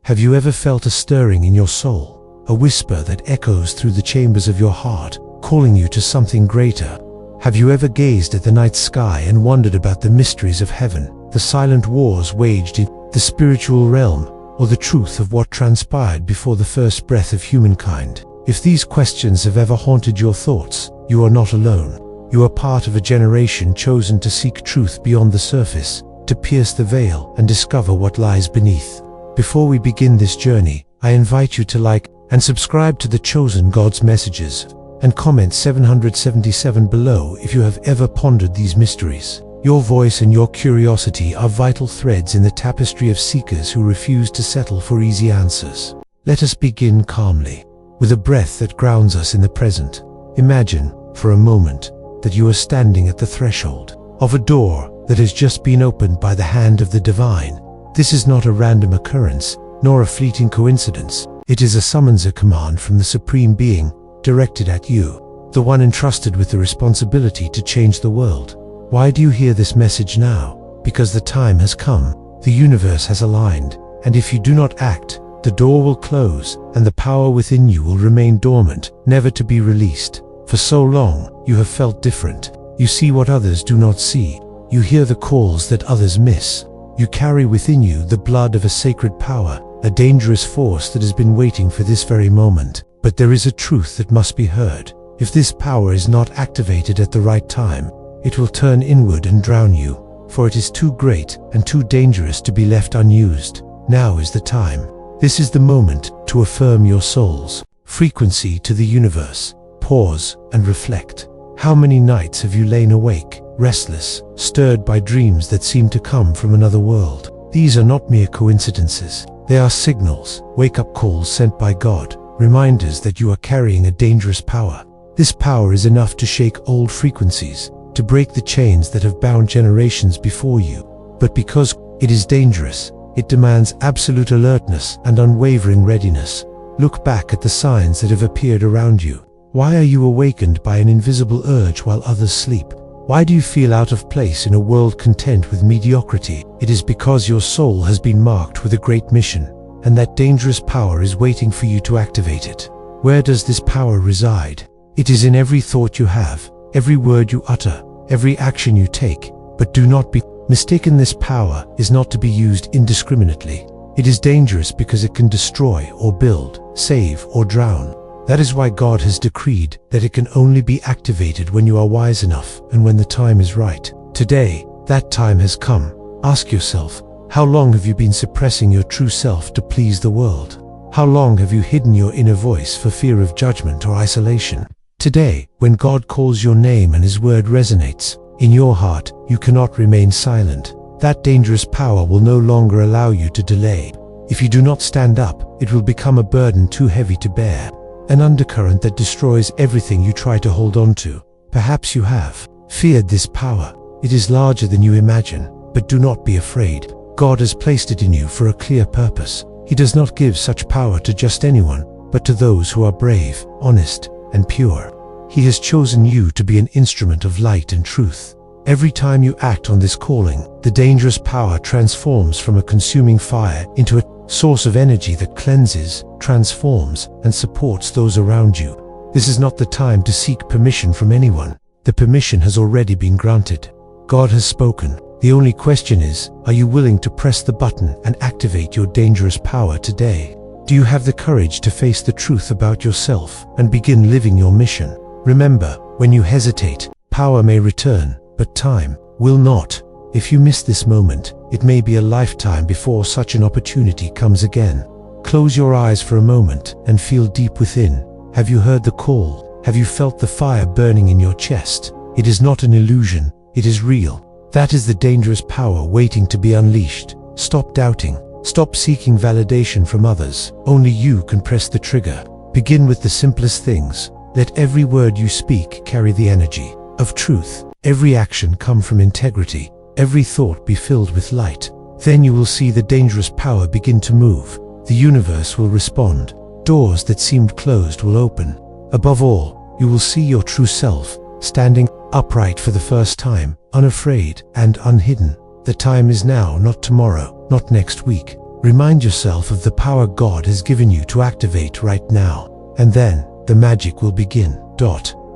Have you ever felt a stirring in your soul, a whisper that echoes through the chambers of your heart, calling you to something greater? Have you ever gazed at the night sky and wondered about the mysteries of heaven, the silent wars waged in the spiritual realm, or the truth of what transpired before the first breath of humankind? If these questions have ever haunted your thoughts, you are not alone. You are part of a generation chosen to seek truth beyond the surface, to pierce the veil and discover what lies beneath. Before we begin this journey, I invite you to like and subscribe to the Chosen God's Messages, and comment 777 below if you have ever pondered these mysteries. Your voice and your curiosity are vital threads in the tapestry of seekers who refuse to settle for easy answers. Let us begin calmly, with a breath that grounds us in the present. Imagine, for a moment, that you are standing at the threshold of a door that has just been opened by the hand of the divine. This is not a random occurrence, nor a fleeting coincidence. It is a summons, a command from the Supreme Being, directed at you, the one entrusted with the responsibility to change the world. Why do you hear this message now? Because the time has come, the universe has aligned, and if you do not act, the door will close, and the power within you will remain dormant, never to be released. For so long, you have felt different. You see what others do not see. You hear the calls that others miss. You carry within you the blood of a sacred power, a dangerous force that has been waiting for this very moment. But there is a truth that must be heard. If this power is not activated at the right time, it will turn inward and drown you, for it is too great and too dangerous to be left unused. Now is the time. This is the moment to affirm your soul's frequency to the universe. Pause and reflect. How many nights have you lain awake, restless, stirred by dreams that seem to come from another world? These are not mere coincidences. They are signals, wake-up calls sent by God, reminders that you are carrying a dangerous power. This power is enough to shake old frequencies, to break the chains that have bound generations before you. But because it is dangerous, it demands absolute alertness and unwavering readiness. Look back at the signs that have appeared around you. Why are you awakened by an invisible urge while others sleep? Why do you feel out of place in a world content with mediocrity? It is because your soul has been marked with a great mission, and that dangerous power is waiting for you to activate it. Where does this power reside? It is in every thought you have, every word you utter, every action you take. But do not be mistaken, this power is not to be used indiscriminately. It is dangerous because it can destroy or build, save or drown. That is why God has decreed that it can only be activated when you are wise enough and when the time is right. Today, that time has come. Ask yourself, how long have you been suppressing your true self to please the world? How long have you hidden your inner voice for fear of judgment or isolation? Today, when God calls your name and His word resonates in your heart, you cannot remain silent. That dangerous power will no longer allow you to delay. If you do not stand up, it will become a burden too heavy to bear. An undercurrent that destroys everything you try to hold on to. Perhaps you have feared this power. It is larger than you imagine, but do not be afraid. God has placed it in you for a clear purpose. He does not give such power to just anyone, but to those who are brave, honest, and pure. He has chosen you to be an instrument of light and truth. Every time you act on this calling, the dangerous power transforms from a consuming fire into a source of energy that cleanses, transforms, and supports those around you. This is not the time to seek permission from anyone. The permission has already been granted. God has spoken. The only question is, are you willing to press the button and activate your dangerous power today? Do you have the courage to face the truth about yourself and begin living your mission? Remember, when you hesitate, power may return, but time will not. If you miss this moment, it may be a lifetime before such an opportunity comes again. Close your eyes for a moment and feel deep within. Have you heard the call? Have you felt the fire burning in your chest? It is not an illusion, it is real. That is the dangerous power waiting to be unleashed. Stop doubting. Stop seeking validation from others. Only you can press the trigger. Begin with the simplest things. Let every word you speak carry the energy of truth. Every action come from integrity. Every thought be filled with light. Then you will see the dangerous power begin to move. The universe will respond. Doors that seemed closed will open. Above all, you will see your true self, standing upright for the first time, unafraid and unhidden. The time is now, not tomorrow, not next week. Remind yourself of the power God has given you to activate right now, and then the magic will begin.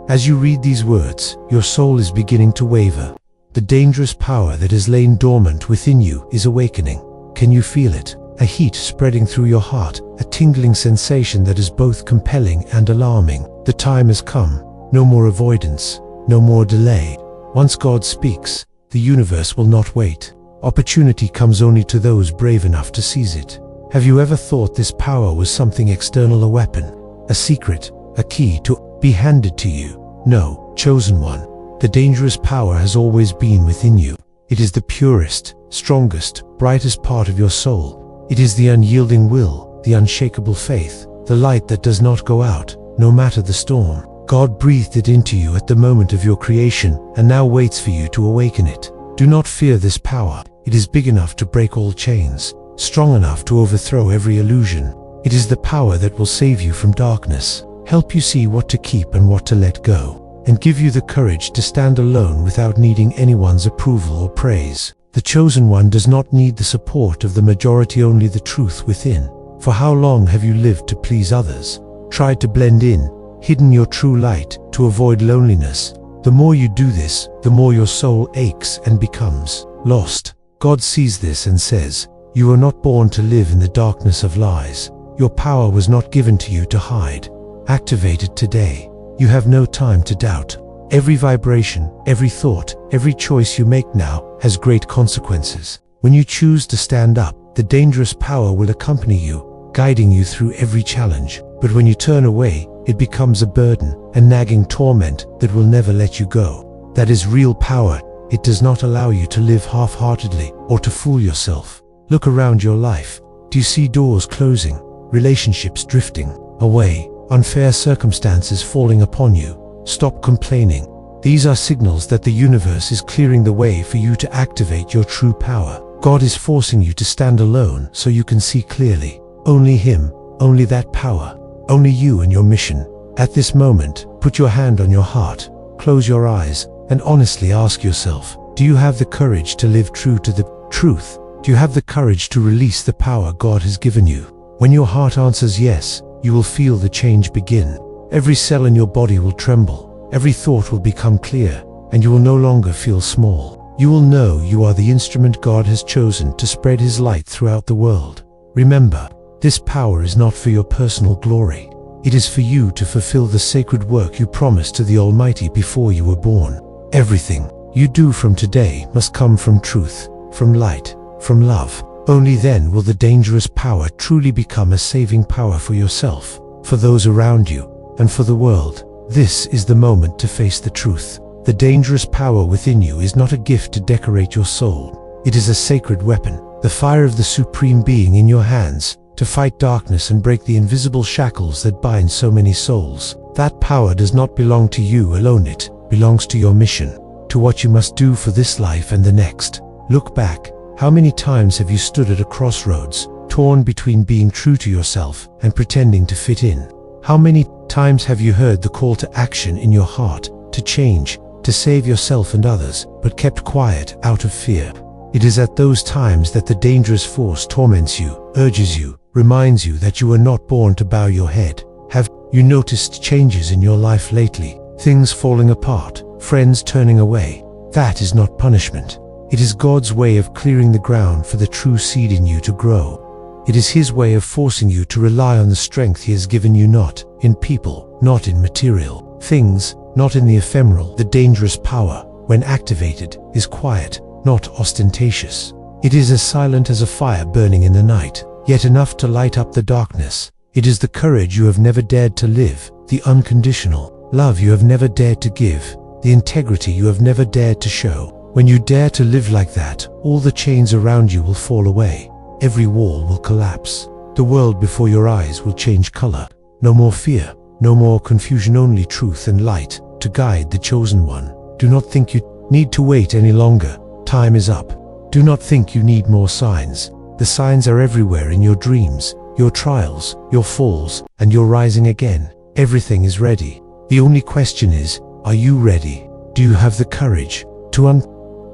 As you read these words, your soul is beginning to waver. The dangerous power that has lain dormant within you is awakening. Can you feel it? A heat spreading through your heart, a tingling sensation that is both compelling and alarming. The time has come. No more avoidance, no more delay. Once God speaks, the universe will not wait. Opportunity comes only to those brave enough to seize it. Have you ever thought this power was something external, a weapon, a secret, a key to be handed to you? No, chosen one. The dangerous power has always been within you. It is the purest, strongest, brightest part of your soul. It is the unyielding will, the unshakable faith, the light that does not go out, no matter the storm. God breathed it into you at the moment of your creation and now waits for you to awaken it. Do not fear this power. It is big enough to break all chains, strong enough to overthrow every illusion. It is the power that will save you from darkness, help you see what to keep and what to let go, and give you the courage to stand alone without needing anyone's approval or praise. The chosen one does not need the support of the majority, only the truth within. For how long have you lived to please others, tried to blend in, hidden your true light to avoid loneliness? The more you do this, the more your soul aches and becomes lost. God sees this and says, "You were not born to live in the darkness of lies. Your power was not given to you to hide. Activate it today. You have no time to doubt. Every vibration, every thought, every choice you make now has great consequences. When you choose to stand up, the dangerous power will accompany you, guiding you through every challenge. But when you turn away, it becomes a burden, a nagging torment that will never let you go. That is real power. It does not allow you to live half-heartedly or to fool yourself. Look around your life. Do you see doors closing, relationships drifting away, unfair circumstances falling upon you? Stop complaining. These are signals that the universe is clearing the way for you to activate your true power. God is forcing you to stand alone so you can see clearly. Only Him, only that power, only you and your mission. At this moment, put your hand on your heart, close your eyes, and honestly ask yourself, do you have the courage to live true to the truth? Do you have the courage to release the power God has given you? When your heart answers yes, you will feel the change begin. Every cell in your body will tremble, every thought will become clear, and you will no longer feel small. You will know you are the instrument God has chosen to spread His light throughout the world. Remember, this power is not for your personal glory. It is for you to fulfill the sacred work you promised to the Almighty before you were born. Everything you do from today must come from truth, from light, from love. Only then will the dangerous power truly become a saving power for yourself, for those around you, and for the world. This is the moment to face the truth. The dangerous power within you is not a gift to decorate your soul. It is a sacred weapon, the fire of the Supreme Being in your hands, to fight darkness and break the invisible shackles that bind so many souls. That power does not belong to you alone, it belongs to your mission, to what you must do for this life and the next. Look back. How many times have you stood at a crossroads, torn between being true to yourself and pretending to fit in? How many times have you heard the call to action in your heart, to change, to save yourself and others, but kept quiet out of fear? It is at those times that the dangerous force torments you, urges you, reminds you that you were not born to bow your head. Have you noticed changes in your life lately? Things falling apart, friends turning away? That is not punishment. It is God's way of clearing the ground for the true seed in you to grow. It is His way of forcing you to rely on the strength He has given you, not in people, not in material things, not in the ephemeral. The dangerous power, when activated, is quiet, not ostentatious. It is as silent as a fire burning in the night, yet enough to light up the darkness. It is the courage you have never dared to live, the unconditional love you have never dared to give, the integrity you have never dared to show. When you dare to live like that, all the chains around you will fall away. Every wall will collapse. The world before your eyes will change color. No more fear, no more confusion, only truth and light to guide the chosen one. Do not think you need to wait any longer. Time is up. Do not think you need more signs. The signs are everywhere in your dreams, your trials, your falls, and your rising again. Everything is ready. The only question is, are you ready? Do you have the courage to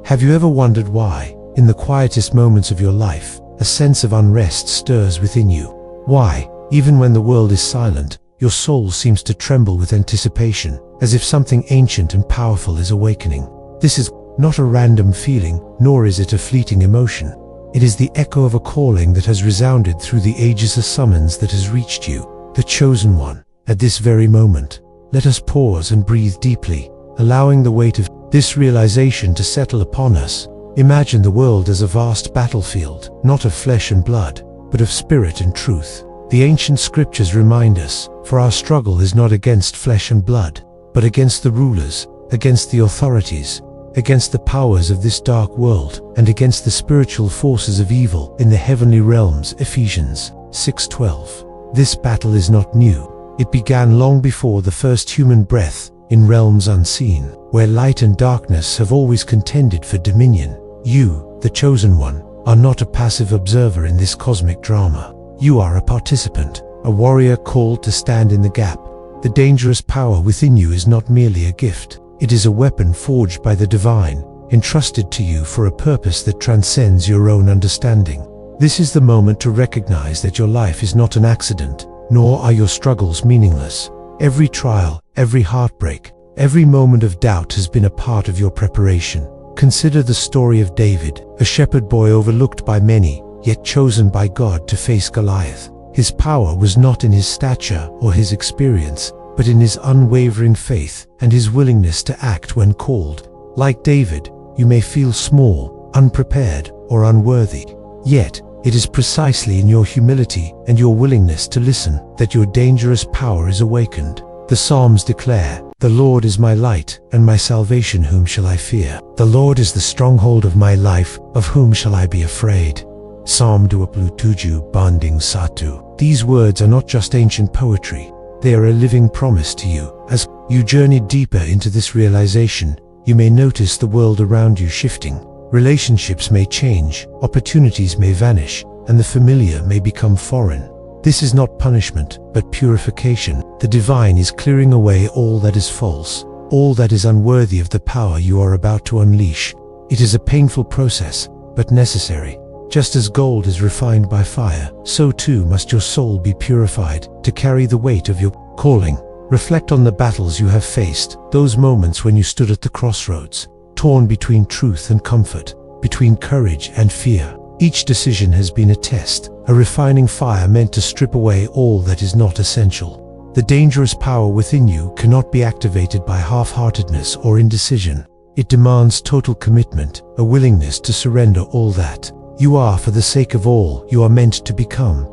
Have you ever wondered why, in the quietest moments of your life, a sense of unrest stirs within you. Why? Even when the world is silent, your soul seems to tremble with anticipation, as if something ancient and powerful is awakening. This is not a random feeling, nor is it a fleeting emotion. It is the echo of a calling that has resounded through the ages, a summons that has reached you, the chosen one, at this very moment. Let us pause and breathe deeply, allowing the weight of this realization to settle upon us. Imagine the world as a vast battlefield, not of flesh and blood, but of spirit and truth. The ancient scriptures remind us, for our struggle is not against flesh and blood, but against the rulers, against the authorities, against the powers of this dark world, and against the spiritual forces of evil in the heavenly realms. Ephesians 6:12. This battle is not new. It began long before the first human breath, in realms unseen, where light and darkness have always contended for dominion. You, the chosen one, are not a passive observer in this cosmic drama. You are a participant, a warrior called to stand in the gap. The dangerous power within you is not merely a gift. It is a weapon forged by the divine, entrusted to you for a purpose that transcends your own understanding. This is the moment to recognize that your life is not an accident, nor are your struggles meaningless. Every trial, every heartbreak, every moment of doubt has been a part of your preparation. Consider the story of David, a shepherd boy overlooked by many, yet chosen by God to face Goliath. His power was not in his stature or his experience, but in his unwavering faith and his willingness to act when called. Like David, you may feel small, unprepared, or unworthy. Yet, it is precisely in your humility and your willingness to listen that your dangerous power is awakened. The Psalms declare, "The Lord is my light and my salvation, whom shall I fear? The Lord is the stronghold of my life, of whom shall I be afraid?" Psalm 27 banding 1. These words are not just ancient poetry. They are a living promise to you. As you journey deeper into this realization, you may notice the world around you shifting. Relationships may change, opportunities may vanish, and the familiar may become foreign. This is not punishment, but purification. The divine is clearing away all that is false, all that is unworthy of the power you are about to unleash. It is a painful process, but necessary. Just as gold is refined by fire, so too must your soul be purified to carry the weight of your calling. Reflect on the battles you have faced, those moments when you stood at the crossroads, torn between truth and comfort, between courage and fear. Each decision has been a test, a refining fire meant to strip away all that is not essential. The dangerous power within you cannot be activated by half-heartedness or indecision. It demands total commitment, a willingness to surrender all that you are for the sake of all you are meant to become.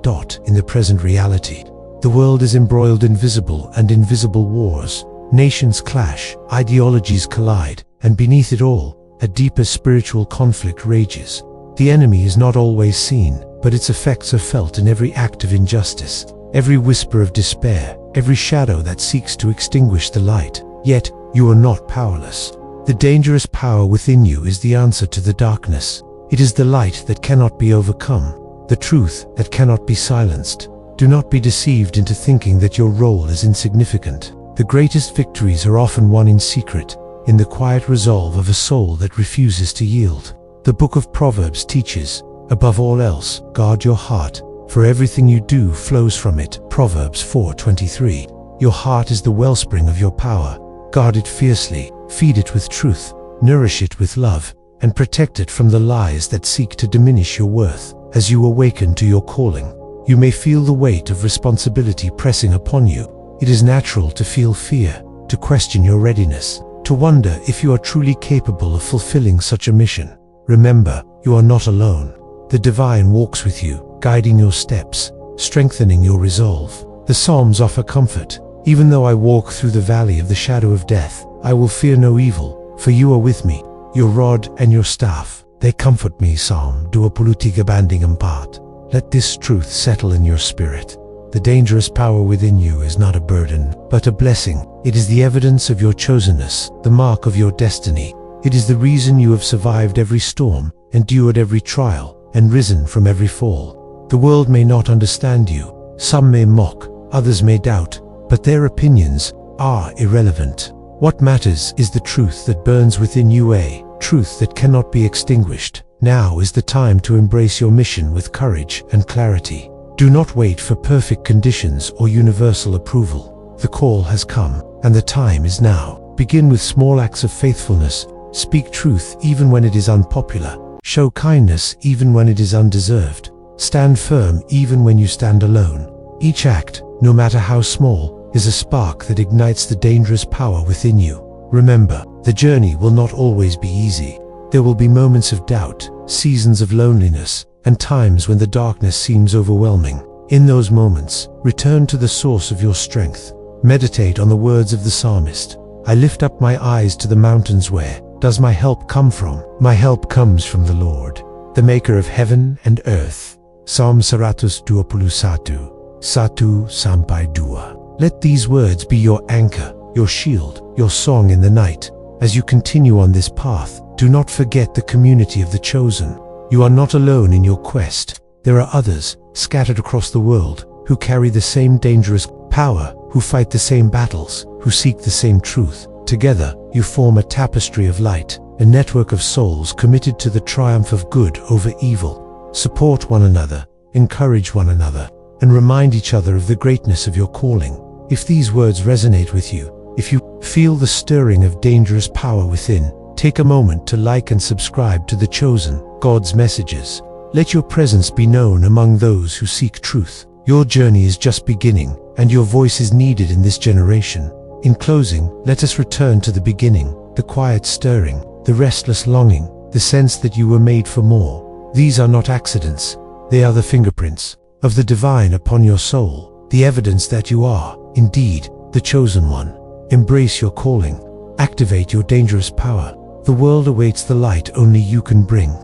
In the present reality, the world is embroiled in visible and invisible wars. Nations clash, ideologies collide, and beneath it all, a deeper spiritual conflict rages. The enemy is not always seen, but its effects are felt in every act of injustice, every whisper of despair, every shadow that seeks to extinguish the light. Yet, you are not powerless. The dangerous power within you is the answer to the darkness. It is the light that cannot be overcome, the truth that cannot be silenced. Do not be deceived into thinking that your role is insignificant. The greatest victories are often won in secret, in the quiet resolve of a soul that refuses to yield. The book of Proverbs teaches, above all else, guard your heart, for everything you do flows from it. Proverbs 4:23. Your heart is the wellspring of your power. Guard it fiercely, feed it with truth, nourish it with love, and protect it from the lies that seek to diminish your worth. As you awaken to your calling, you may feel the weight of responsibility pressing upon you. It is natural to feel fear, to question your readiness, to wonder if you are truly capable of fulfilling such a mission. Remember, you are not alone. The divine walks with you, guiding your steps, strengthening your resolve. The Psalms offer comfort. Even though I walk through the valley of the shadow of death, I will fear no evil, for you are with me. Your rod and your staff, they comfort me. Psalm 23 banding 4. Let this truth settle in your spirit. The dangerous power within you is not a burden, but a blessing. It is the evidence of your chosenness, the mark of your destiny. It is the reason you have survived every storm, endured every trial, and risen from every fall. The world may not understand you. Some may mock, others may doubt, but their opinions are irrelevant. What matters is the truth that burns within you, a truth that cannot be extinguished. Now is the time to embrace your mission with courage and clarity. Do not wait for perfect conditions or universal approval. The call has come, and the time is now. Begin with small acts of faithfulness. Speak truth even when it is unpopular. Show kindness even when it is undeserved. Stand firm even when you stand alone. Each act, no matter how small, is a spark that ignites the dangerous power within you. Remember, the journey will not always be easy. There will be moments of doubt, seasons of loneliness, and times when the darkness seems overwhelming. In those moments, return to the source of your strength. Meditate on the words of the psalmist. I lift up my eyes to the mountains. Where does my help come from? My help comes from the Lord, the maker of heaven and earth. Psalm 121:1-2. Let these words be your anchor, your shield, your song in the night. As you continue on this path, do not forget the community of the chosen. You are not alone in your quest. There are others, scattered across the world, who carry the same dangerous power, who fight the same battles, who seek the same truth. Together, you form a tapestry of light, a network of souls committed to the triumph of good over evil. Support one another, encourage one another, and remind each other of the greatness of your calling. If these words resonate with you, if you feel the stirring of dangerous power within, take a moment to like and subscribe to The Chosen, God's Messages. Let your presence be known among those who seek truth. Your journey is just beginning, and your voice is needed in this generation. In closing, let us return to the beginning, the quiet stirring, the restless longing, the sense that you were made for more. These are not accidents. They are the fingerprints of the divine upon your soul, the evidence that you are, indeed, the chosen one. Embrace your calling. Activate your dangerous power. The world awaits the light only you can bring.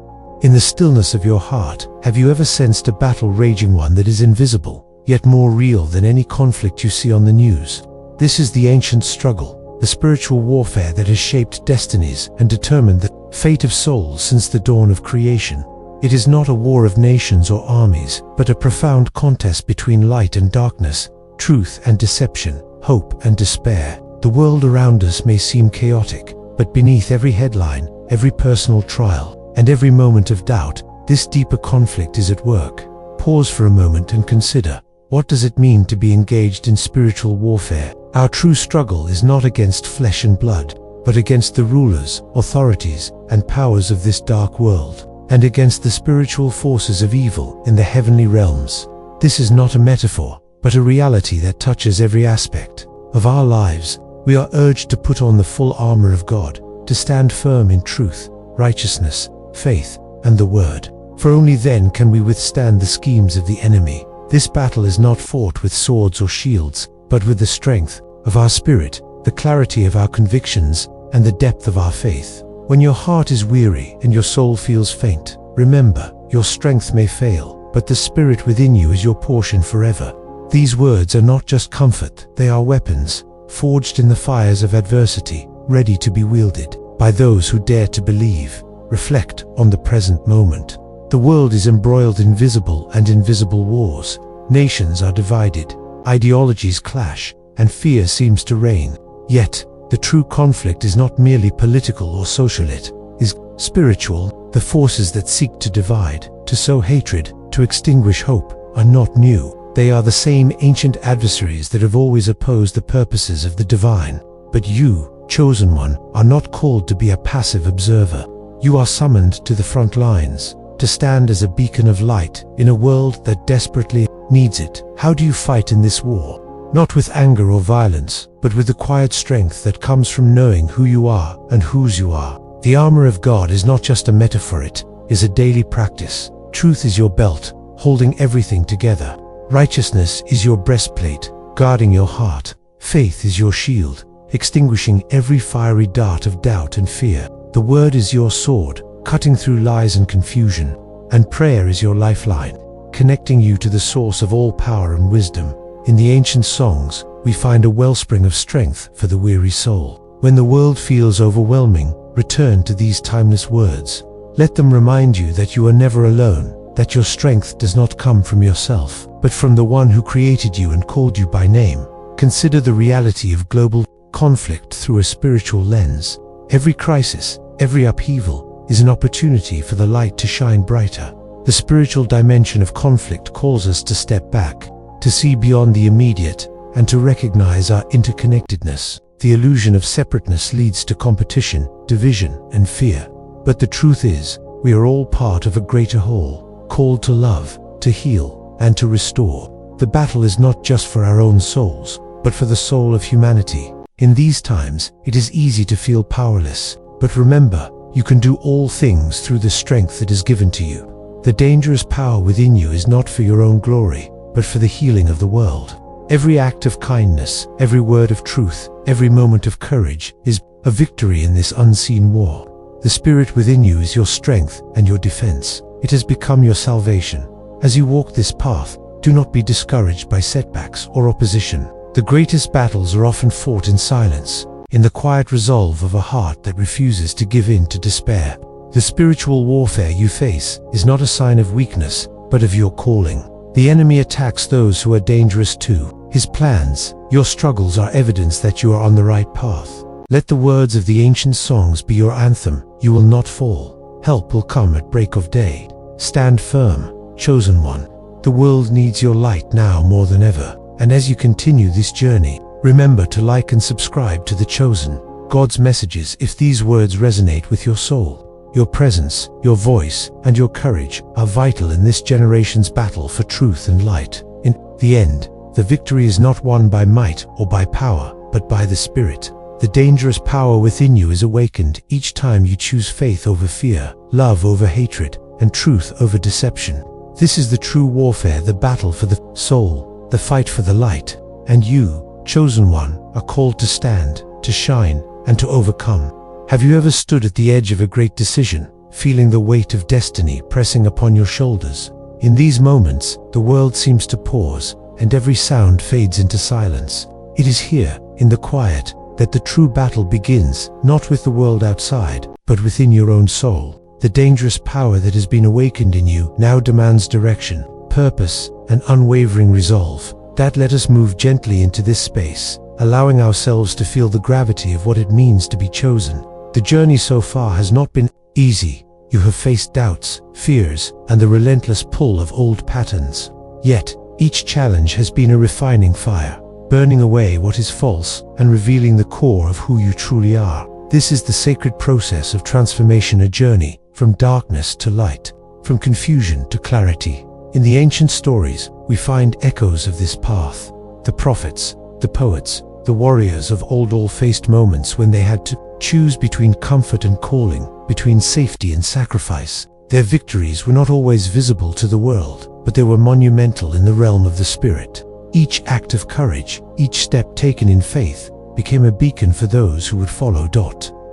In the stillness of your heart, have you ever sensed a battle raging, one that is invisible, yet more real than any conflict you see on the news? This is the ancient struggle, the spiritual warfare that has shaped destinies and determined the fate of souls since the dawn of creation. It is not a war of nations or armies, but a profound contest between light and darkness, truth and deception, hope and despair. The world around us may seem chaotic, but beneath every headline, every personal trial, and every moment of doubt, this deeper conflict is at work. Pause for a moment and consider, what does it mean to be engaged in spiritual warfare? Our true struggle is not against flesh and blood, but against the rulers, authorities, and powers of this dark world, and against the spiritual forces of evil in the heavenly realms. This is not a metaphor, but a reality that touches every aspect of our lives. We are urged to put on the full armor of God, to stand firm in truth, righteousness, faith, and the Word. For only then can we withstand the schemes of the enemy. This battle is not fought with swords or shields, but with the strength of our spirit, the clarity of our convictions, and the depth of our faith. When your heart is weary and your soul feels faint, remember, your strength may fail, but the Spirit within you is your portion forever. These words are not just comfort, they are weapons, forged in the fires of adversity, ready to be wielded by those who dare to believe. Reflect on the present moment. The world is embroiled in visible and invisible wars. Nations are divided, ideologies clash, and fear seems to reign. Yet, the true conflict is not merely political or social, it is spiritual. The forces that seek to divide, to sow hatred, to extinguish hope, are not new. They are the same ancient adversaries that have always opposed the purposes of the divine. But you, chosen one, are not called to be a passive observer. You are summoned to the front lines, to stand as a beacon of light in a world that desperately needs it. How do you fight in this war? Not with anger or violence, but with the quiet strength that comes from knowing who you are and whose you are. The armor of God is not just a metaphor, it is a daily practice. Truth is your belt, holding everything together. Righteousness is your breastplate, guarding your heart. Faith is your shield, extinguishing every fiery dart of doubt and fear. The Word is your sword, cutting through lies and confusion. And prayer is your lifeline, connecting you to the source of all power and wisdom. In the ancient songs, we find a wellspring of strength for the weary soul. When the world feels overwhelming, return to these timeless words. Let them remind you that you are never alone, that your strength does not come from yourself, but from the one who created you and called you by name. Consider the reality of global conflict through a spiritual lens. Every crisis, every upheaval, is an opportunity for the light to shine brighter. The spiritual dimension of conflict calls us to step back, to see beyond the immediate, and to recognize our interconnectedness. The illusion of separateness leads to competition, division, and fear. But the truth is, we are all part of a greater whole, called to love, to heal, and to restore. The battle is not just for our own souls, but for the soul of humanity. In these times, it is easy to feel powerless, but remember, you can do all things through the strength that is given to you. The dangerous power within you is not for your own glory, but for the healing of the world. Every act of kindness, every word of truth, every moment of courage is a victory in this unseen war. The spirit within you is your strength and your defense. It has become your salvation. As you walk this path, do not be discouraged by setbacks or opposition. The greatest battles are often fought in silence, in the quiet resolve of a heart that refuses to give in to despair. The spiritual warfare you face is not a sign of weakness, but of your calling. The enemy attacks those who are dangerous too. His plans, your struggles are evidence that you are on the right path. Let the words of the ancient songs be your anthem. You will not fall. Help will come at break of day. Stand firm, chosen one. The world needs your light now more than ever. And as you continue this journey, remember to like and subscribe to The Chosen, God's messages. If these words resonate with your soul, your presence, your voice, and your courage are vital in this generation's battle for truth and light. In the end, the victory is not won by might or by power, but by the Spirit. The dangerous power within you is awakened each time you choose faith over fear, love over hatred, and truth over deception. This is the true warfare, the battle for the soul, the fight for the light. And you, chosen one, are called to stand, to shine, and to overcome. Have you ever stood at the edge of a great decision, feeling the weight of destiny pressing upon your shoulders? In these moments, the world seems to pause, and every sound fades into silence. It is here, in the quiet, that the true battle begins, not with the world outside, but within your own soul. The dangerous power that has been awakened in you now demands direction, purpose, and unwavering resolve. That let us move gently into this space, allowing ourselves to feel the gravity of what it means to be chosen. The journey so far has not been easy. You have faced doubts, fears, and the relentless pull of old patterns. Yet, each challenge has been a refining fire, burning away what is false and revealing the core of who you truly are. This is the sacred process of transformation, a journey from darkness to light, from confusion to clarity. In the ancient stories, we find echoes of this path. The prophets, the poets, the warriors of old all faced moments when they had to choose between comfort and calling, between safety and sacrifice. Their victories were not always visible to the world, but they were monumental in the realm of the spirit. Each act of courage, each step taken in faith, became a beacon for those who would follow.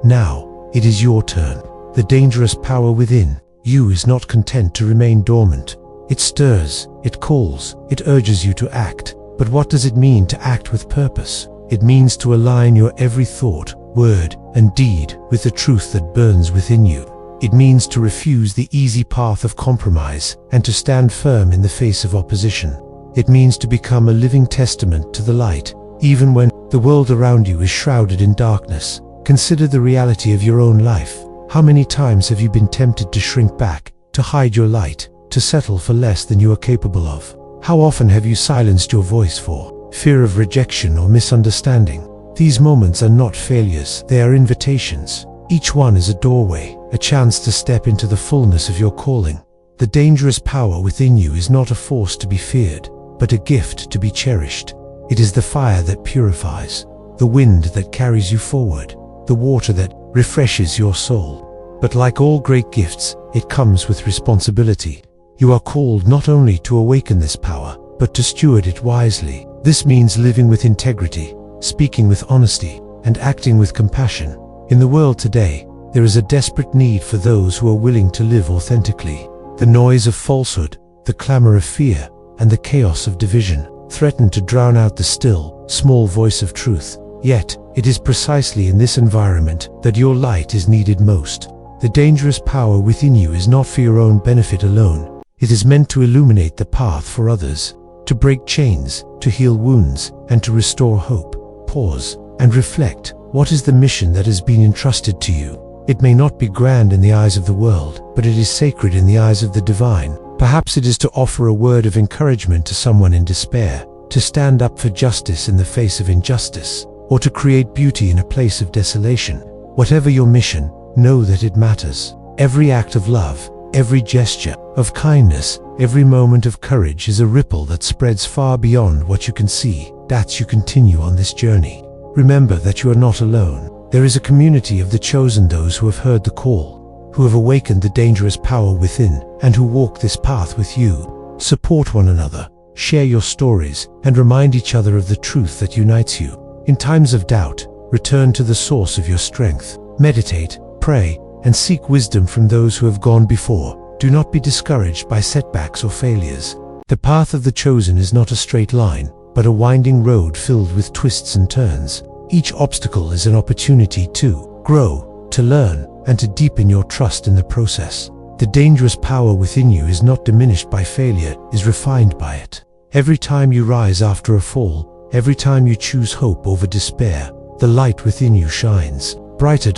Now, it is your turn. The dangerous power within you is not content to remain dormant. It stirs, it calls, it urges you to act. But what does it mean to act with purpose? It means to align your every thought, word, and deed with the truth that burns within you. It means to refuse the easy path of compromise and to stand firm in the face of opposition. It means to become a living testament to the light, even when the world around you is shrouded in darkness. Consider the reality of your own life. How many times have you been tempted to shrink back, to hide your light, to settle for less than you are capable of? How often have you silenced your voice for fear of rejection or misunderstanding? These moments are not failures, they are invitations. Each one is a doorway, a chance to step into the fullness of your calling. The dangerous power within you is not a force to be feared, but a gift to be cherished. It is the fire that purifies, the wind that carries you forward, the water that refreshes your soul. But like all great gifts, it comes with responsibility. You are called not only to awaken this power, but to steward it wisely. This means living with integrity, speaking with honesty, and acting with compassion. In the world today, there is a desperate need for those who are willing to live authentically. The noise of falsehood, the clamor of fear, and the chaos of division threaten to drown out the still, small voice of truth. Yet, it is precisely in this environment that your light is needed most. The dangerous power within you is not for your own benefit alone. It is meant to illuminate the path for others, to break chains, to heal wounds, and to restore hope. Pause and reflect. What is the mission that has been entrusted to you? It may not be grand in the eyes of the world, but it is sacred in the eyes of the divine. Perhaps it is to offer a word of encouragement to someone in despair, to stand up for justice in the face of injustice, or to create beauty in a place of desolation. Whatever your mission, know that it matters. Every act of love, every gesture of kindness, every moment of courage is a ripple that spreads far beyond what you can see. As you continue on this journey, remember that you are not alone. There is a community of the chosen, those who have heard the call, who have awakened the dangerous power within, and who walk this path with you. Support one another, share your stories, and remind each other of the truth that unites you. In times of doubt, return to the source of your strength. Meditate, pray, and seek wisdom from those who have gone before. Do not be discouraged by setbacks or failures. The path of the chosen is not a straight line, but a winding road filled with twists and turns. Each obstacle is an opportunity to grow, to learn, and to deepen your trust in the process. The dangerous power within you is not diminished by failure, is refined by it. Every time you rise after a fall, every time you choose hope over despair, the light within you shines brighter.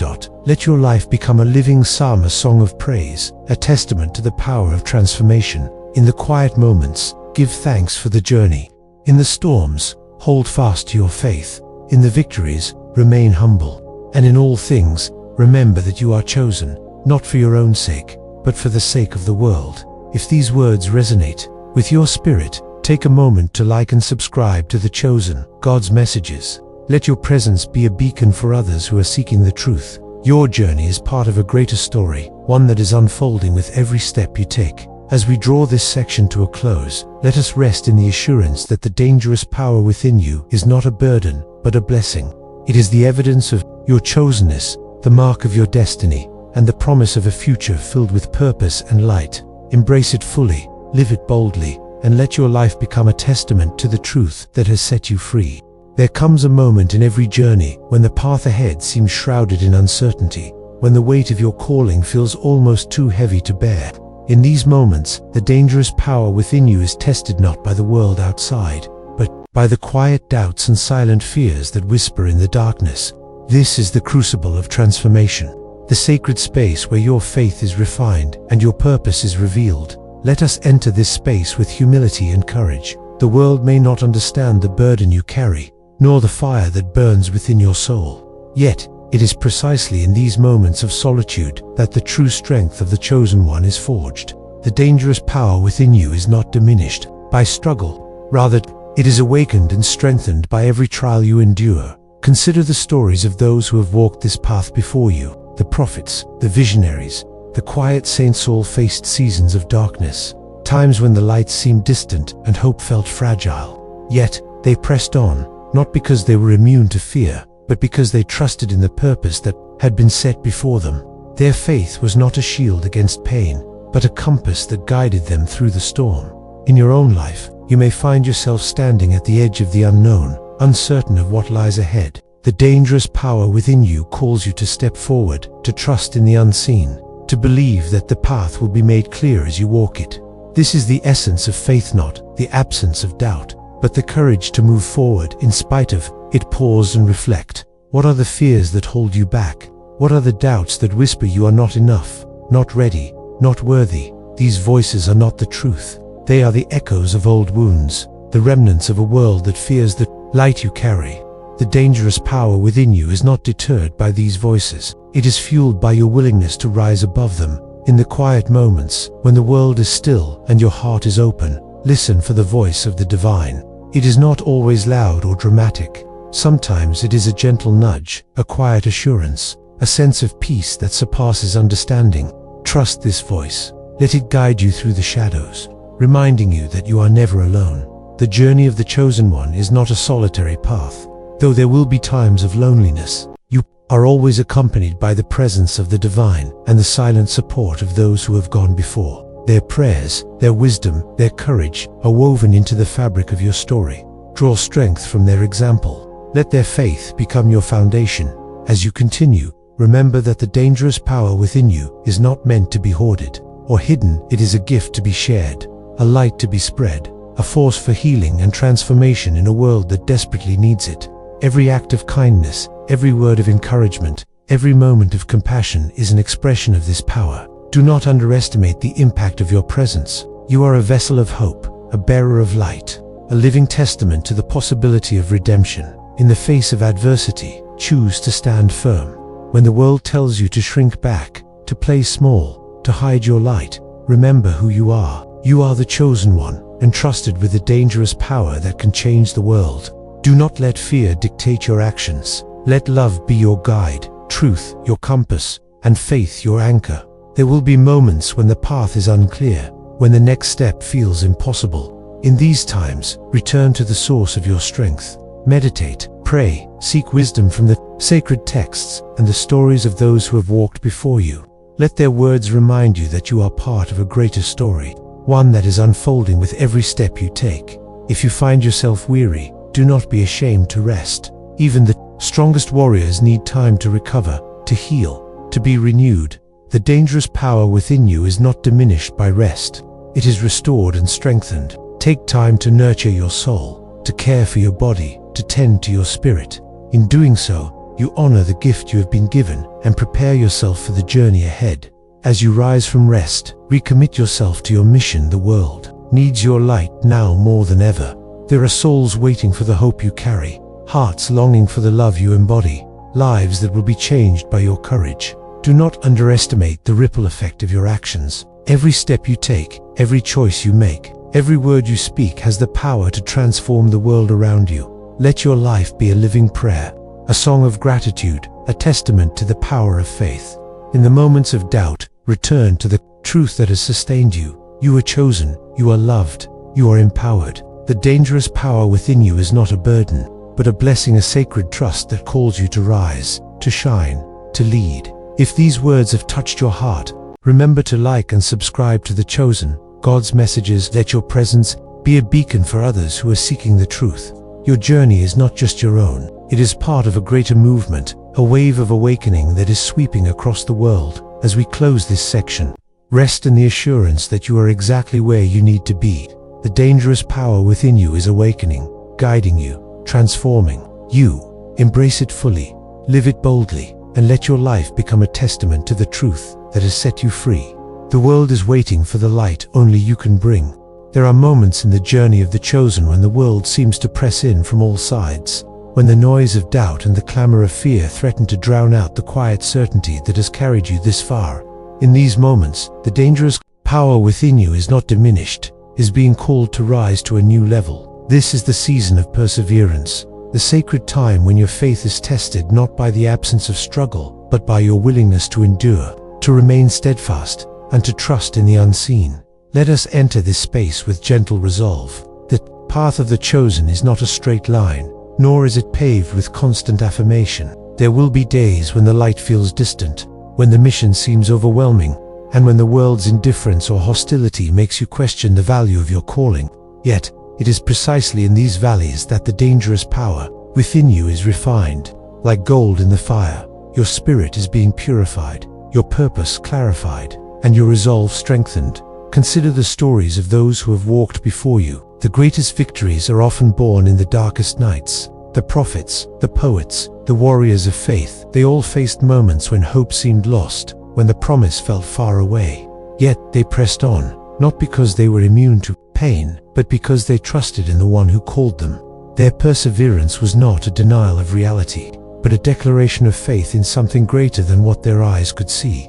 Let your life become a living psalm, a song of praise, a testament to the power of transformation. In the quiet moments, give thanks for the journey. In the storms, hold fast to your faith. In the victories, remain humble. And in all things, remember that you are chosen, not for your own sake, but for the sake of the world. If these words resonate with your spirit, take a moment to like and subscribe to The Chosen, God's Messages. Let your presence be a beacon for others who are seeking the truth. Your journey is part of a greater story, one that is unfolding with every step you take. As we draw this section to a close, let us rest in the assurance that the dangerous power within you is not a burden, but a blessing. It is the evidence of your chosenness, the mark of your destiny, and the promise of a future filled with purpose and light. Embrace it fully, live it boldly, and let your life become a testament to the truth that has set you free. There comes a moment in every journey when the path ahead seems shrouded in uncertainty, when the weight of your calling feels almost too heavy to bear. In these moments, the dangerous power within you is tested not by the world outside, but by the quiet doubts and silent fears that whisper in the darkness. This is the crucible of transformation, the sacred space where your faith is refined and your purpose is revealed. Let us enter this space with humility and courage. The world may not understand the burden you carry, nor the fire that burns within your soul. Yet, it is precisely in these moments of solitude that the true strength of the chosen one is forged. The dangerous power within you is not diminished by struggle. Rather, it is awakened and strengthened by every trial you endure. Consider the stories of those who have walked this path before you, the prophets, the visionaries, the quiet saints. All faced seasons of darkness, times when the light seemed distant and hope felt fragile. Yet, they pressed on, not because they were immune to fear, but because they trusted in the purpose that had been set before them. Their faith was not a shield against pain, but a compass that guided them through the storm. In your own life, you may find yourself standing at the edge of the unknown, uncertain of what lies ahead. The dangerous power within you calls you to step forward, to trust in the unseen, to believe that the path will be made clear as you walk it. This is the essence of faith, not the absence of doubt, but the courage to move forward in spite of it. Pause and reflect. What are the fears that hold you back? What are the doubts that whisper you are not enough, not ready, not worthy? These voices are not the truth. They are the echoes of old wounds, the remnants of a world that fears the light you carry. The dangerous power within you is not deterred by these voices. It is fueled by your willingness to rise above them. In the quiet moments, when the world is still and your heart is open, listen for the voice of the divine. It is not always loud or dramatic. Sometimes it is a gentle nudge, a quiet assurance, a sense of peace that surpasses understanding. Trust this voice. Let it guide you through the shadows, reminding you that you are never alone. The journey of the chosen one is not a solitary path. Though there will be times of loneliness, you are always accompanied by the presence of the divine and the silent support of those who have gone before. Their prayers, their wisdom, their courage are woven into the fabric of your story. Draw strength from their example. Let their faith become your foundation. As you continue, remember that the dangerous power within you is not meant to be hoarded or hidden. It is a gift to be shared, a light to be spread, a force for healing and transformation in a world that desperately needs it. Every act of kindness, every word of encouragement, Every moment of compassion is an expression of this power. Do not underestimate the impact of your presence. You are a vessel of hope, a bearer of light, a living testament to the possibility of redemption. In the face of adversity, choose to stand firm. When the world tells you to shrink back, to play small, to hide your light, remember who you are. You are the chosen one, entrusted with a dangerous power that can change the world. Do not let fear dictate your actions. Let love be your guide, truth your compass, and faith your anchor. There will be moments when the path is unclear, when the next step feels impossible. In these times, return to the source of your strength. Meditate, pray, seek wisdom from the sacred texts and the stories of those who have walked before you. Let their words remind you that you are part of a greater story, one that is unfolding with every step you take. If you find yourself weary, do not be ashamed to rest. Even the strongest warriors need time to recover, to heal, to be renewed. The dangerous power within you is not diminished by rest. It is restored and strengthened. Take time to nurture your soul, to care for your body, to tend to your spirit. In doing so, you honor the gift you have been given and prepare yourself for the journey ahead. As you rise from rest, recommit yourself to your mission. The world needs your light now more than ever. There are souls waiting for the hope you carry, hearts longing for the love you embody, lives that will be changed by your courage. Do not underestimate the ripple effect of your actions. Every step you take, every choice you make, every word you speak has the power to transform the world around you. Let your life be a living prayer, a song of gratitude, a testament to the power of faith. In the moments of doubt, return to the truth that has sustained you. You are chosen, you are loved, you are empowered. The dangerous power within you is not a burden, but a blessing, a sacred trust that calls you to rise, to shine, to lead. If these words have touched your heart, remember to like and subscribe to The Chosen, God's Messages. Let your presence be a beacon for others who are seeking the truth. Your journey is not just your own, it is part of a greater movement, a wave of awakening that is sweeping across the world. As we close this section, rest in the assurance that you are exactly where you need to be. The dangerous power within you is awakening, guiding you, transforming you. Embrace it fully, live it boldly, and let your life become a testament to the truth that has set you free. The world is waiting for the light only you can bring. There are moments in the journey of the chosen when the world seems to press in from all sides, when the noise of doubt and the clamor of fear threaten to drown out the quiet certainty that has carried you this far. In these moments, the dangerous power within you is not diminished, is being called to rise to a new level. This is the season of perseverance, the sacred time when your faith is tested not by the absence of struggle, but by your willingness to endure, to remain steadfast, and to trust in the unseen. Let us enter this space with gentle resolve. The path of the chosen is not a straight line, nor is it paved with constant affirmation. There will be days when the light feels distant, when the mission seems overwhelming, and when the world's indifference or hostility makes you question the value of your calling. Yet, it is precisely in these valleys that the dangerous power within you is refined. Like gold in the fire, your spirit is being purified, your purpose clarified, and your resolve strengthened. Consider the stories of those who have walked before you. The greatest victories are often born in the darkest nights. The prophets, the poets, the warriors of faith, they all faced moments when hope seemed lost, when the promise felt far away. Yet they pressed on, not because they were immune to pain, but because they trusted in the one who called them. Their perseverance was not a denial of reality, but a declaration of faith in something greater than what their eyes could see.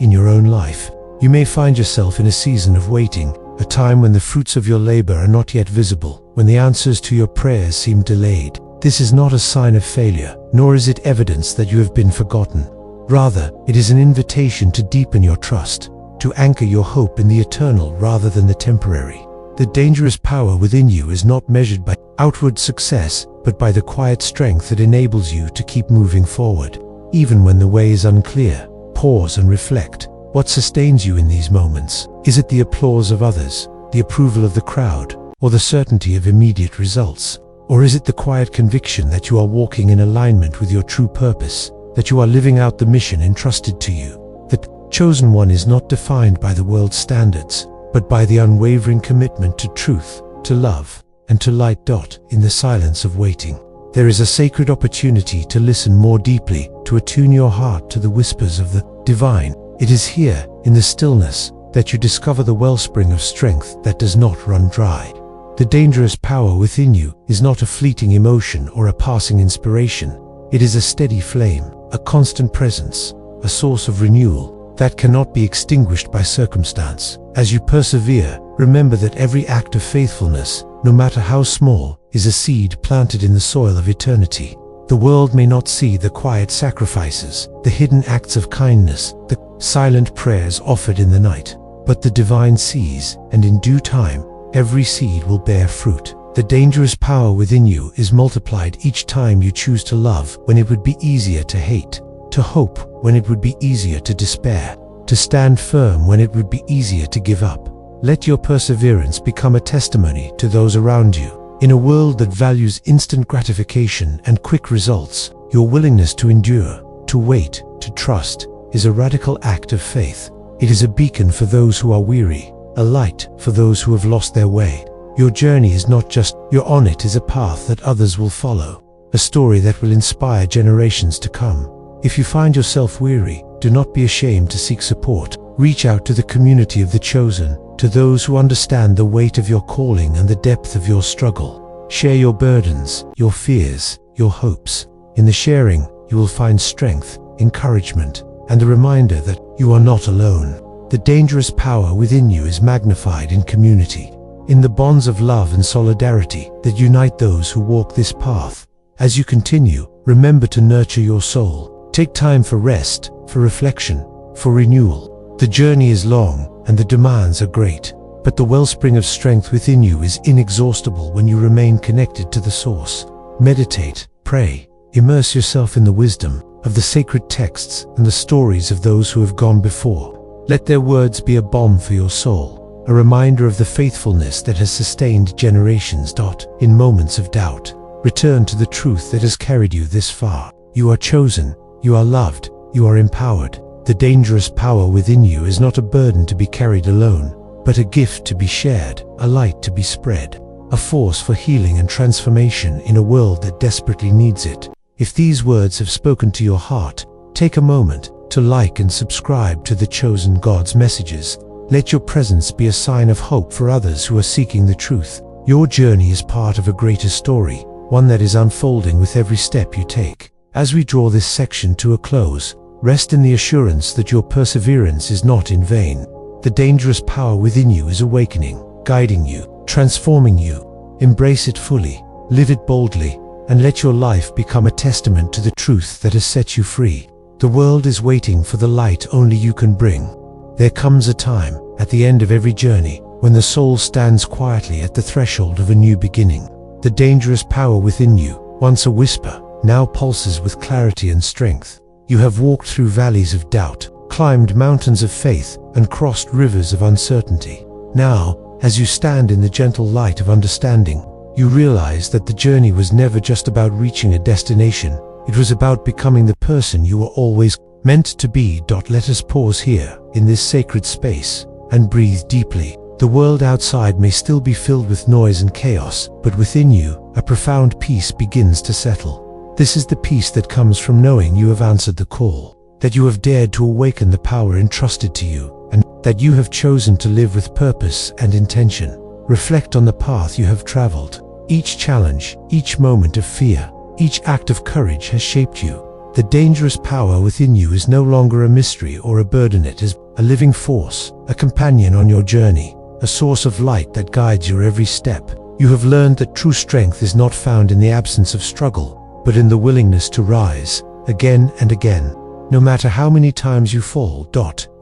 In your own life, you may find yourself in a season of waiting, a time when the fruits of your labor are not yet visible, when the answers to your prayers seem delayed. This is not a sign of failure, nor is it evidence that you have been forgotten. Rather, it is an invitation to deepen your trust, to anchor your hope in the eternal rather than the temporary. The dangerous power within you is not measured by outward success, but by the quiet strength that enables you to keep moving forward. Even when the way is unclear, pause and reflect. What sustains you in these moments? Is it the applause of others, the approval of the crowd, or the certainty of immediate results? Or is it the quiet conviction that you are walking in alignment with your true purpose, that you are living out the mission entrusted to you? The chosen one is not defined by the world's standards, but by the unwavering commitment to truth, to love, and to light. In the silence of waiting, There is a sacred opportunity to listen more deeply, to attune your heart to the whispers of the divine. It is here, in the stillness, that you discover the wellspring of strength that does not run dry. The dangerous power within you is not a fleeting emotion or a passing inspiration. It is a steady flame, a constant presence, a source of renewal that cannot be extinguished by circumstance. As you persevere, remember that every act of faithfulness, no matter how small, is a seed planted in the soil of eternity. The world may not see the quiet sacrifices, the hidden acts of kindness, the silent prayers offered in the night, but the divine sees, and in due time, every seed will bear fruit. The dangerous power within you is multiplied each time you choose to love when it would be easier to hate, to hope when it would be easier to despair, to stand firm when it would be easier to give up. Let your perseverance become a testimony to those around you. In a world that values instant gratification and quick results, your willingness to endure, to wait, to trust, is a radical act of faith. It is a beacon for those who are weary, a light for those who have lost their way. Your journey is not just, you're on it is a path that others will follow, a story that will inspire generations to come. If you find yourself weary, do not be ashamed to seek support. Reach out to the community of the chosen, to those who understand the weight of your calling and the depth of your struggle. Share your burdens, your fears, your hopes. In the sharing, you will find strength, encouragement, and a reminder that you are not alone. The dangerous power within you is magnified in community, in the bonds of love and solidarity that unite those who walk this path. As you continue, remember to nurture your soul. Take time for rest, for reflection, for renewal. The journey is long, and the demands are great, but the wellspring of strength within you is inexhaustible when you remain connected to the source. Meditate, pray, immerse yourself in the wisdom of the sacred texts and the stories of those who have gone before. Let their words be a balm for your soul, a reminder of the faithfulness that has sustained generations. In moments of doubt, return to the truth that has carried you this far. You are chosen, you are loved, you are empowered. The dangerous power within you is not a burden to be carried alone, but a gift to be shared, a light to be spread, a force for healing and transformation in a world that desperately needs it. If these words have spoken to your heart, take a moment to like and subscribe to the Chosen God's messages. Let your presence be a sign of hope for others who are seeking the truth. Your journey is part of a greater story, one that is unfolding with every step you take. As we draw this section to a close, rest in the assurance that your perseverance is not in vain. The dangerous power within you is awakening, guiding you, transforming you. Embrace it fully, live it boldly, and let your life become a testament to the truth that has set you free. The world is waiting for the light only you can bring. There comes a time, at the end of every journey, when the soul stands quietly at the threshold of a new beginning. The dangerous power within you, once a whisper, now pulses with clarity and strength. You have walked through valleys of doubt, climbed mountains of faith, and crossed rivers of uncertainty. Now, as you stand in the gentle light of understanding, you realize that the journey was never just about reaching a destination. It was about becoming the person you were always meant to be. Let us pause here, in this sacred space, and breathe deeply. The world outside may still be filled with noise and chaos, but within you, a profound peace begins to settle. This is the peace that comes from knowing you have answered the call, that you have dared to awaken the power entrusted to you, and that you have chosen to live with purpose and intention. Reflect on the path you have traveled. Each challenge, each moment of fear, each act of courage has shaped you. The dangerous power within you is no longer a mystery or a burden. It is a living force, a companion on your journey, a source of light that guides your every step. You have learned that true strength is not found in the absence of struggle, but in the willingness to rise, again and again, no matter how many times you fall.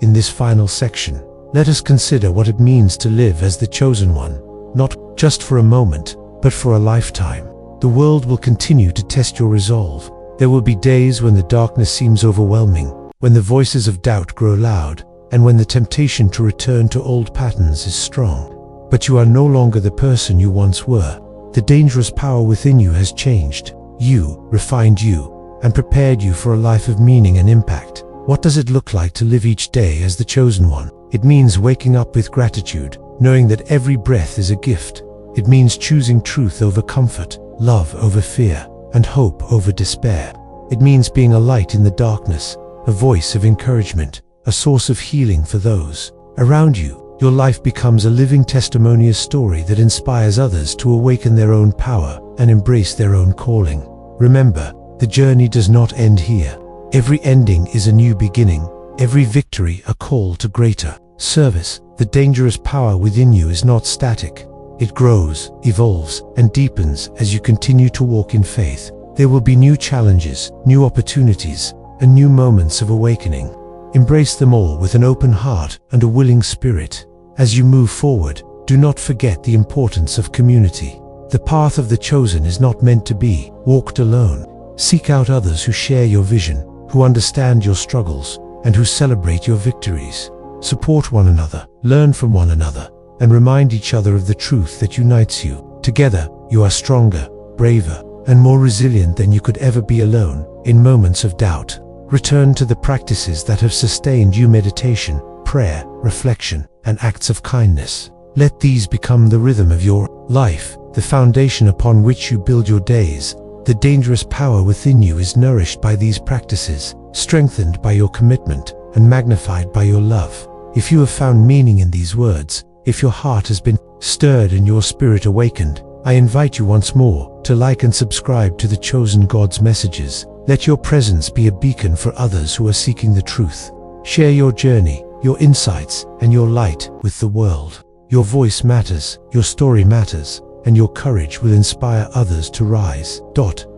In this final section, let us consider what it means to live as the chosen one, not just for a moment, but for a lifetime. The world will continue to test your resolve. There will be days when the darkness seems overwhelming, when the voices of doubt grow loud, and when the temptation to return to old patterns is strong. But you are no longer the person you once were. The dangerous power within you has changed. You, refined you, and prepared you for a life of meaning and impact. What does it look like to live each day as the chosen one? It means waking up with gratitude, knowing that every breath is a gift. It means choosing truth over comfort, love over fear, and hope over despair. It means being a light in the darkness, a voice of encouragement, a source of healing for those around you. Your life becomes a living testimonial story that inspires others to awaken their own power and embrace their own calling. Remember, the journey does not end here. Every ending is a new beginning, every victory a call to greater service. The dangerous power within you is not static. It grows, evolves, and deepens as you continue to walk in faith. There will be new challenges, new opportunities, and new moments of awakening. Embrace them all with an open heart and a willing spirit. As you move forward, do not forget the importance of community. The path of the chosen is not meant to be walked alone. Seek out others who share your vision, who understand your struggles, and who celebrate your victories. Support one another, learn from one another, and remind each other of the truth that unites you. Together, you are stronger, braver, and more resilient than you could ever be alone. In moments of doubt, return to the practices that have sustained you: meditation, prayer, reflection, and acts of kindness. Let these become the rhythm of your life, the foundation upon which you build your days. The dangerous power within you is nourished by these practices, strengthened by your commitment, and magnified by your love. If you have found meaning in these words, if your heart has been stirred and your spirit awakened, I invite you once more to like and subscribe to the Chosen God's Messages. Let your presence be a beacon for others who are seeking the truth. Share your journey, your insights, and your light with the world. Your voice matters, your story matters, and your courage will inspire others to rise.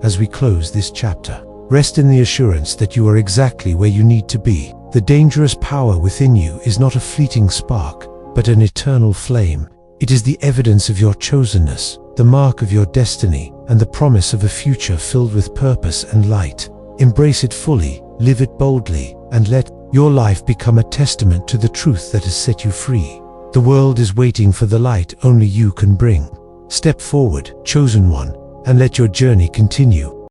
As we close this chapter, rest in the assurance that you are exactly where you need to be. The dangerous power within you is not a fleeting spark, but an eternal flame. It is the evidence of your chosenness, the mark of your destiny, and the promise of a future filled with purpose and light. Embrace it fully, live it boldly, and let your life become a testament to the truth that has set you free. The world is waiting for the light only you can bring. Step forward, chosen one, and let your journey continue.